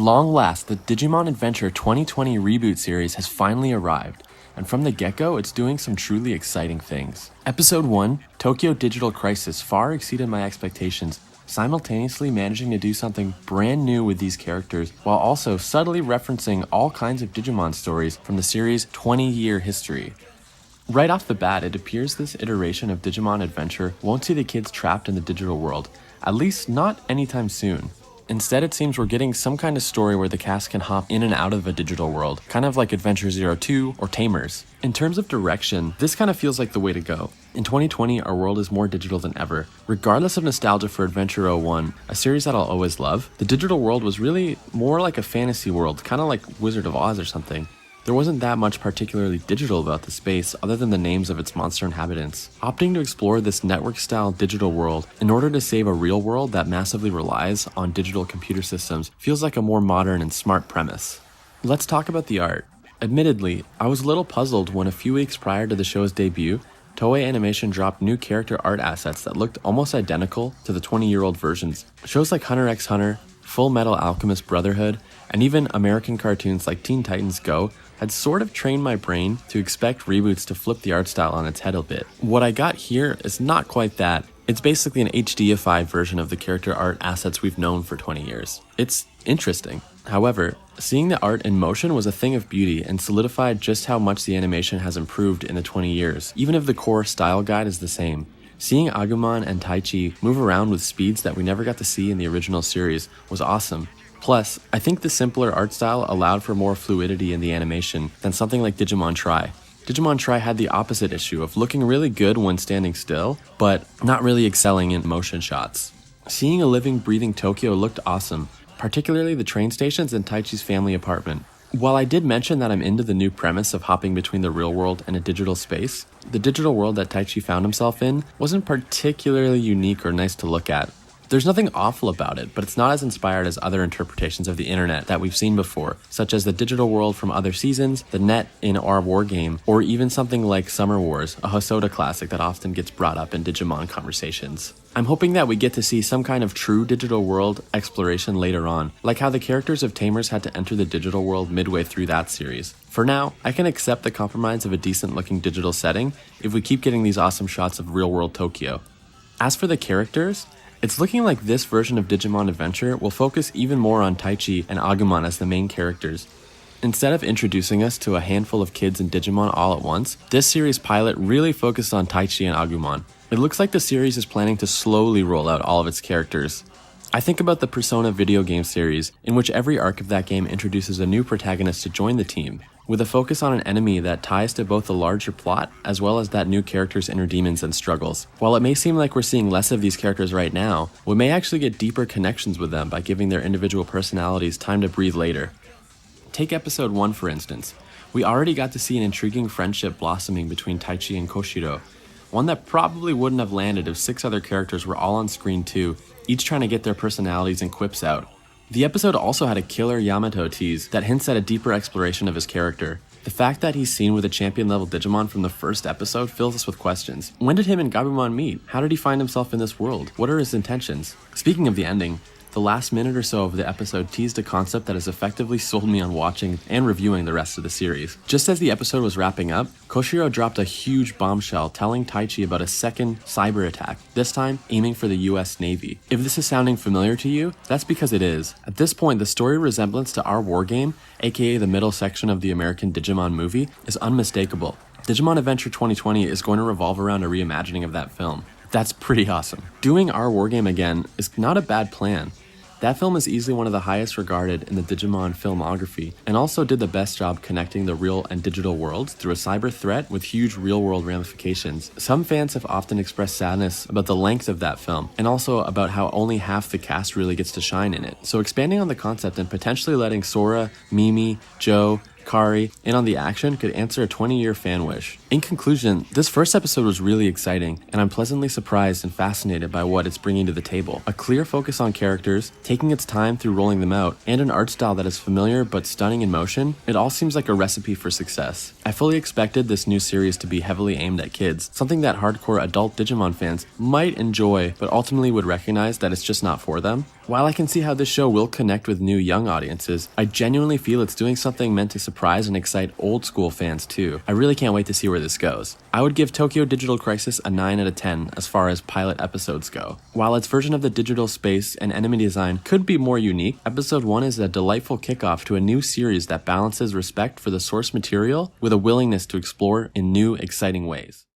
long last, the Digimon Adventure 2020 Reboot series has finally arrived, and from the get-go, it's doing some truly exciting things. Episode 1, Tokyo Digital Crisis, far exceeded my expectations, simultaneously managing to do something brand new with these characters, while also subtly referencing all kinds of Digimon stories from the series' 20-year history. Right off the bat, it appears this iteration of Digimon Adventure won't see the kids trapped in the digital world, at least not anytime soon. Instead, it seems we're getting some kind of story where the cast can hop in and out of a digital world, kind of like Adventure 02 or Tamers. In terms of direction, this kind of feels like the way to go. In 2020, our world is more digital than ever. Regardless of nostalgia for Adventure 01, a series that I'll always love, the digital world was really more like a fantasy world, kind of like Wizard of Oz or something. There wasn't that much particularly digital about the space other than the names of its monster inhabitants. Opting to explore this network-style digital world in order to save a real world that massively relies on digital computer systems feels like a more modern and smart premise. Let's talk about the art. Admittedly, I was a little puzzled when a few weeks prior to the show's debut, Toei Animation dropped new character art assets that looked almost identical to the 20-year-old versions. Shows like Hunter x Hunter, Full Metal Alchemist Brotherhood, and even American cartoons like Teen Titans Go had sort of trained my brain to expect reboots to flip the art style on its head a bit. What I got here is not quite that. It's basically an HDified version of the character art assets we've known for 20 years. It's interesting. However, seeing the art in motion was a thing of beauty and solidified just how much the animation has improved in the 20 years, even if the core style guide is the same. Seeing Agumon and Taichi move around with speeds that we never got to see in the original series was awesome. Plus, I think the simpler art style allowed for more fluidity in the animation than something like Digimon Tri. Digimon Tri had the opposite issue of looking really good when standing still, but not really excelling in motion shots. Seeing a living, breathing Tokyo looked awesome, particularly the train stations and Taichi's family apartment. While I did mention that I'm into the new premise of hopping between the real world and a digital space, the digital world that Taichi found himself in wasn't particularly unique or nice to look at. There's nothing awful about it, but it's not as inspired as other interpretations of the internet that we've seen before, such as the digital world from other seasons, the net in our war game, or even something like Summer Wars, a Hosoda classic that often gets brought up in Digimon conversations. I'm hoping that we get to see some kind of true digital world exploration later on, like how the characters of Tamers had to enter the digital world midway through that series. For now, I can accept the compromise of a decent looking digital setting if we keep getting these awesome shots of real world Tokyo. As for the characters, it's looking like this version of Digimon Adventure will focus even more on Taichi and Agumon as the main characters. Instead of introducing us to a handful of kids in Digimon all at once, this series pilot really focused on Taichi and Agumon. It looks like the series is planning to slowly roll out all of its characters. I think about the Persona video game series, in which every arc of that game introduces a new protagonist to join the team, with a focus on an enemy that ties to both the larger plot as well as that new character's inner demons and struggles. While it may seem like we're seeing less of these characters right now, we may actually get deeper connections with them by giving their individual personalities time to breathe later. Take episode 1 for instance. We already got to see an intriguing friendship blossoming between Taichi and Koshiro, one that probably wouldn't have landed if 6 other characters were all on screen too, each trying to get their personalities and quips out. The episode also had a killer Yamato tease that hints at a deeper exploration of his character. The fact that he's seen with a champion-level Digimon from the first episode fills us with questions. When did him and Gabumon meet? How did he find himself in this world? What are his intentions? Speaking of the ending, the last minute or so of the episode teased a concept that has effectively sold me on watching and reviewing the rest of the series. Just as the episode was wrapping up, Koshiro dropped a huge bombshell telling Taichi about a second cyber attack, this time aiming for the US Navy. If this is sounding familiar to you, that's because it is. At this point, the story resemblance to our war game, aka the middle section of the American Digimon movie, is unmistakable. Digimon Adventure 2020 is going to revolve around a reimagining of that film. That's pretty awesome. Doing our war game again is not a bad plan. That film is easily one of the highest regarded in the Digimon filmography, and also did the best job connecting the real and digital worlds through a cyber threat with huge real-world ramifications. Some fans have often expressed sadness about the length of that film, and also about how only half the cast really gets to shine in it. So expanding on the concept and potentially letting Sora, Mimi, Joe, Kari in on the action could answer a 20-year fan wish. In conclusion, this first episode was really exciting, and I'm pleasantly surprised and fascinated by what it's bringing to the table. A clear focus on characters, taking its time through rolling them out, and an art style that is familiar but stunning in motion, it all seems like a recipe for success. I fully expected this new series to be heavily aimed at kids, something that hardcore adult Digimon fans might enjoy, but ultimately would recognize that it's just not for them. While I can see how this show will connect with new young audiences, I genuinely feel it's doing something meant to surprise and excite old school fans too. I really can't wait to see where this goes. I would give Tokyo Digital Crisis a 9 out of 10 as far as pilot episodes go. While its version of the digital space and enemy design could be more unique, episode 1 is a delightful kickoff to a new series that balances respect for the source material with a willingness to explore in new, exciting ways.